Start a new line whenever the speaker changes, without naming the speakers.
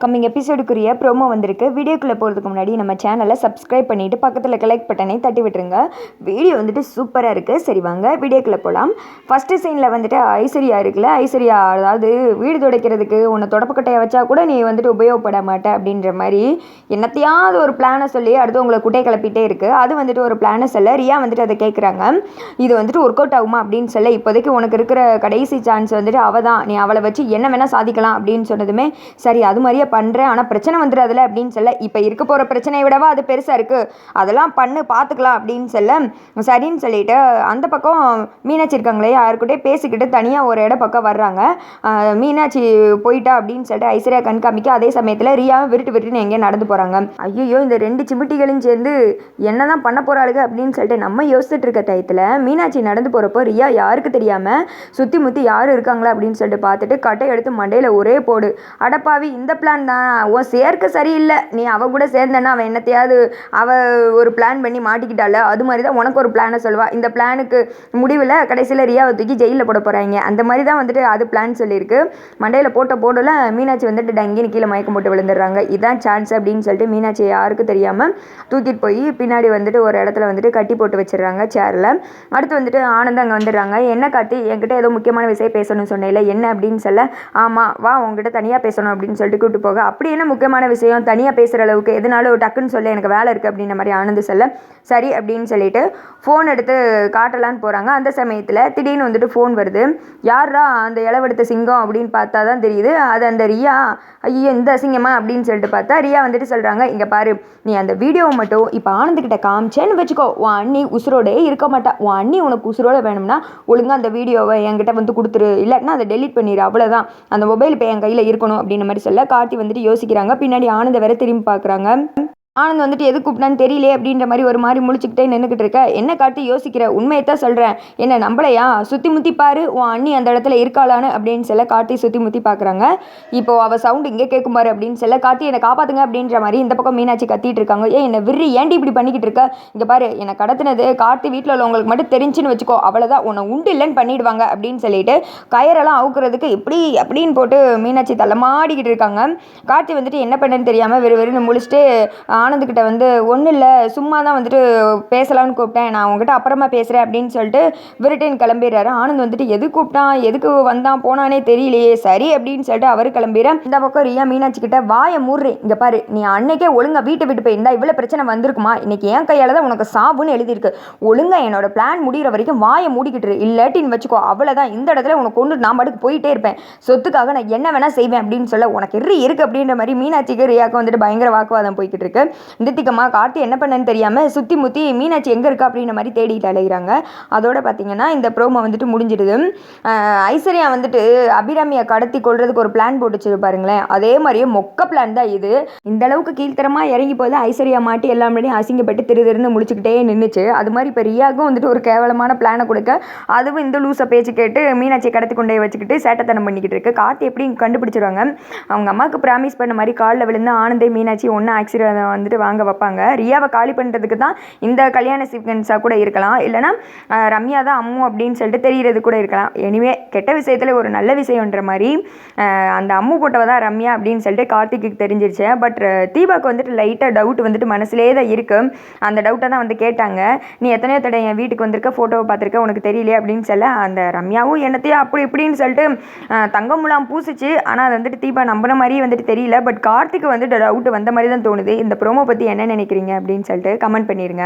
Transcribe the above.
Coming எபிசோடுக்குரிய promo வந்திருக்கு. வீடியோக்குள்ளே போகிறதுக்கு முன்னாடி நம்ம சேனலை சப்ஸ்கிரைப் பண்ணிவிட்டு பக்கத்தில் இருக்க லைக் பட்டனை தட்டி விட்டுருங்க. வீடியோ வந்துட்டு சூப்பராக இருக்குது. சரி வாங்க வீடியோக்குள்ளே போகலாம். ஃபஸ்ட்டு சீனில் வந்துட்டு ஐஸ்வர்யா இருக்குல்ல, ஐஸ்வர்யா அதாவது வீடு துடைக்கிறதுக்கு உன்னை தொடப்பக்கட்டையை வச்சா கூட நீ வந்துட்டு உபயோகப்பட மாட்டே அப்படின்ற மாதிரி என்னத்தையாவது ஒரு பிளானை சொல்லி அடுத்து உங்களை குட்டை கிளப்பிட்டே இருக்குது. அது வந்துட்டு ஒரு பிளானை சொல்ல ரியா வந்துட்டு அதை கேட்குறாங்க. இது வந்துட்டு ஒர்க் அவுட் ஆகுமா அப்படின்னு சொல்ல, இப்போதைக்கு உனக்கு இருக்கிற கடைசி சான்ஸ் வந்துட்டு அவள் தான், நீ அவளை வச்சு என்ன வேணால் சாதிக்கலாம் அப்படின்னு சொன்னதுமே சரி அது மாதிரியே பண்ணுறேன், ஆனால் பிரச்சனை வந்துடாதுல அப்படின்னு சொல்ல, இப்போ இருக்க போகிற பிரச்சனையை விடவா அது பெருசாக இருக்குது, அதெல்லாம் பார்த்துக்கலாம் அப்படின்னு சொல்ல சரின்னு சொல்லிட்டு அந்த பக்கம் மீனாட்சி இருக்காங்களே யாருக்கிட்டே பேசிக்கிட்டு தனியாக ஒரு பக்கம் வர்றாங்க. மீனாட்சி போயிட்டா அப்படின்னு சொல்லிட்டு ஐஸ்வர்யா கண்காமிக்க, அதே சமயத்தில் ரியாவும் விருட்டுன்னு எங்கேயும் நடந்து போகிறாங்க. ஐயோ இந்த ரெண்டு சிமிட்டிகளும் சேர்ந்து என்ன தான் பண்ண போகிறாளுங்க அப்படின்னு சொல்லிட்டு நம்ம யோசிச்சுட்டு இருக்க டயத்தில் மீனாட்சி நடந்து போகிறப்போ ரியா யாருக்கு தெரியாமல் சுற்றி முற்றி யார் இருக்காங்களா அப்படின்னு சொல்லிட்டு பார்த்துட்டு கட்டை எடுத்து மண்டையில் ஒரே போடு. அடப்பாவி, இந்த பிளான் தான் உன் சேர்க்க சரியில்லை, நீ அவள் கூட சேர்ந்தேன்னா அவன் என்னத்தையாவது ஒரு பிளான் பண்ணி மாட்டிக்கிட்டால, அது மாதிரி தான் உனக்கு ஒரு பிளானை சொல்லுவாள். இந்த பிளானுக்கு முடிவில் கடைசியில் ரியாவை தூக்கி ஜெயிலில் போட போகிறாங்க. அந்த மாதிரி தான் வந்துட்டு அது பிளான் சொல்லியிருக்கு. மண்டையில் போடல மீனாட்சி வந்துட்டு டங்கின்னு கீழே மயக்கம் போட்டு விழுந்துடுறாங்க. இதுதான் சான்ஸ் அப்படின்னு சொல்லிட்டு மீனாட்சி யாருக்கு தெரியாமல் தூக்கிட்டு போய் பின்னாடி வந்துட்டு ஒரு இடத்துல வந்துட்டு கட்டி போட்டு வச்சிடுறாங்க சேரில். அடுத்து வந்துட்டு ஆனந்த் அங்கே வந்துடுறாங்க. என்ன காட்டி என்கிட்ட ஏதோ முக்கியமான விஷயம் பேசணும்னு சொன்னேன்ல, என்ன அப்படின்னு சொல்ல, ஆமாம் வா உங்ககிட்ட தனியாக பேசணும் அப்படின்னு சொல்லிட்டு கூப்பிட்டு போக, அப்படி என்ன முக்கியமான விஷயம், தனியாக பேசுகிற அளவுக்கு எதுனாலும் டக்குன்னு சொல்ல, எனக்கு வேலை இருக்குது அப்படின்ற மாதிரி ஆனந்த் சொல்ல, சரி அப்படின்னு சொல்லிட்டு ஃபோன் எடுத்து காட்டலான்னு போகிறாங்க. அந்த சமயத்தில் திடீர்னு வந்துட்டு ஃபோன் வருது. யாரா அந்த இளவெடுத்த சிங்கம் அப்படின்னு பார்த்தா தான் தெரியுது அது அந்த ரியா. ஐயோ இந்த சிங்கமா அப்படின்னு சொல்லிட்டு பார்த்தா ரியா வந்துட்டு சொல்கிறாங்க, இங்கே பாரு, நீ அந்த வீடியோவை மட்டும் இப்போ ஆனந்துக்கிட்ட காமிச்சேன்னு வச்சுக்கோ, உன் அண்ணி உசுரோடே இருக்க மாட்டா. உன் அண்ணி உனக்கு உசுரோட வேணும்னா ஒழுங்காக அந்த வீடியோவை என்கிட்ட வந்து கொடுத்துரு, இல்லாட்டினா அதை டெலீட் பண்ணிடு, அவ்வளோதான், அந்த மொபைல் இப்போ என் கையில் இருக்கணும் அப்படின்ற மாதிரி சொல்ல கார்த்தி வந்துட்டு யோசிக்கிறாங்க. பின்னாடி ஆனந்த வேற திரும்பி பார்க்குறாங்க. ஆனந்த் வந்துட்டு எது கூப்பிட்டான்னு தெரியலையே அப்படின்ற மாதிரி ஒரு மாதிரி முழிச்சுக்கிட்டே நின்றுக்கிட்டு இருக்க, என்ன காட்டி யோசிக்கிற, உண்மையத்தான் சொல்கிறேன், என்ன நம்பலையா, சுற்றி முற்றி பாரு உன் அண்ணி அந்த இடத்துல இருக்காளான்னு அப்படின்னு சொல்ல கார்த்தி சுற்றி முற்றி பார்க்குறாங்க. இப்போது அவள் சவுண்டு இங்கே கேட்கும் பாரு அப்படின்னு சொல்ல, கார்த்தி என்னை காப்பாற்றுங்க அப்படின்ற மாதிரி இந்த பக்கம் மீனாட்சி கத்திட்டு இருக்காங்க. என்னை விரி ஏன்டி இப்படி பண்ணிக்கிட்டு இருக்க, இங்கே பாரு என்னை கடத்தினது கார்த்தி வீட்டில் உள்ளவங்களுக்கு மட்டும் தெரிஞ்சுன்னு வச்சுக்கோ, அவ்வளோதான், உன்னை உண்டு இல்லைன்னு பண்ணிடுவாங்க அப்படின்னு சொல்லிட்டு கயிறெல்லாம் அவுக்குறதுக்கு இப்படி அப்படின்னு போட்டு மீனாட்சி தள்ளமாடிக்கிட்டு இருக்காங்க. கார்த்தி வந்துட்டு என்ன பண்ணுன்னு தெரியாமல் வெறுன்னு முழிச்சிட்டு ஆனந்துக்கிட்ட வந்து ஒன்றும் இல்லை சும்மா தான் வந்துட்டு பேசலாம்னு கூப்பிட்டேன், நான் உங்ககிட்ட அப்புறமா பேசுகிறேன் அப்படின்னு சொல்லிட்டு விருட்டின் கிளம்பிடுறாரு. ஆனந்த் வந்துட்டு எது கூப்பிட்டான் எதுக்கு வந்தான் போனானே தெரியலையே, சரி அப்படின்னு சொல்லிட்டு அவர் கிளம்பிடுற. இந்த பக்கம் ரியா மீனாட்சி கிட்ட, வாயை மூடுறே, இங்கே பாரு நீ அன்னைக்கே ஒழுங்கா வீட்டை விட்டு போயிருந்தா இவ்வளோ பிரச்சனை வந்திருக்குமா, இன்னைக்கு என் கையால் தான் உனக்கு சாவுன்னு எழுதியிருக்கு, ஒழுங்கா என்னோட பிளான் முடிகிற வரைக்கும் வாயை மூடிக்கிட்டு இல்லாட்டின்னு வச்சுக்கோ, அவ்வளோதான், இந்த இடத்துல உனக்கு கொண்டு நான் பாட்டுக்கு போயிட்டே இருப்பேன், சொத்துக்காக நான் என்ன வேணா செய்வேன் அப்படின்னு சொல்ல, உனக்கு இருக்கு அப்படின்ற மாதிரி மீனாட்சிக்கு ரியாவுக்கு வந்துட்டு பயங்கர வாக்குவாதம் போய்கிட்டு இருக்கு. நித்திகமா கார்த்தி என்ன பண்ணன்னு தெரியாமல் சுற்றி முற்றி மீனாட்சி எங்கே இருக்கா அப்படின்ற மாதிரி தேடிட்டு அலைகிறாங்க. அதோட பார்த்தீங்கன்னா இந்த ப்ரோமோ வந்துட்டு முடிஞ்சிடுது. ஐஸ்வர்யா வந்துட்டு அபிராமியை கடத்தி கொள்றதுக்கு ஒரு பிளான் போட்டுச்சு பாருங்களேன், அதே மாதிரியே மொக்க பிளான் தான் இது. இந்த அளவுக்கு கீழ்த்தரமாக இறங்கி போது ஐஸ்வர்யா மாட்டி எல்லாமே அசிங்கப்பட்டு திருன்னு முடிச்சுக்கிட்டே நின்றுச்சு. அது மாதிரி இப்போ ரியாவுக்கும் வந்துட்டு ஒரு கேவலமான பிளானை கொடுக்க, அதுவும் இந்த லூஸை பேச்சு கேட்டு மீனாட்சியை கடத்தி கொண்டே வச்சுக்கிட்டு சேட்டத்தனம் பண்ணிக்கிட்டு இருக்கு. கார்த்தி எப்படியும் கண்டுபிடிச்சிருவாங்க. அவங்க அம்மாவுக்கு ப்ராமிஸ் பண்ண மாதிரி காலில் விழுந்து ஆனந்தே மீனாட்சி ஒன்று ஆக்சிடென்ட் வந்துட்டு வாங்க வைப்பாங்க. ரியாவை காலி பண்ணுறதுக்கு தான் இந்த கல்யாண சீக்வன்ஸாக கூட இருக்கலாம், இல்லைனா ரம்யா தான் அம்மு அப்படின்னு சொல்லிட்டு தெரிகிறது கூட இருக்கலாம். எனிவே கெட்ட விஷயத்தில் ஒரு நல்ல விஷயம்ன்ற மாதிரி அந்த அம்மு போட்டவ தான் ரம்யா அப்படின்னு சொல்லிட்டு கார்த்திக்கு தெரிஞ்சிருச்சு. பட் தீபாவுக்கு வந்துட்டு லைட்டாக டவுட் வந்துட்டு மனசுலேயே தான் இருக்குது. அந்த டவுட்டை தான் வந்து கேட்டாங்க, நீ எத்தனையோ தடவை என் வீட்டுக்கு வந்திருக்க, ஃபோட்டோவை பார்த்துருக்க, உனக்கு தெரியலையே அப்படின்னு சொல்ல, அந்த ரம்யாவும் என்னத்தையும் அப்படி இப்படின்னு சொல்லிட்டு தங்கம் முலாம் பூசிச்சு, ஆனால் அது வந்துட்டு தீபா நம்பின மாதிரியே வந்துட்டு தெரியல. பட் கார்த்திக்கு வந்துட்டு டவுட் வந்த மாதிரி தான் தோணுது. இந்த ப்ரோமோ பற்றி என்ன நினைக்கிறீங்க அப்படின்னு சொல்லிட்டு கமெண்ட் பண்ணிடுங்க.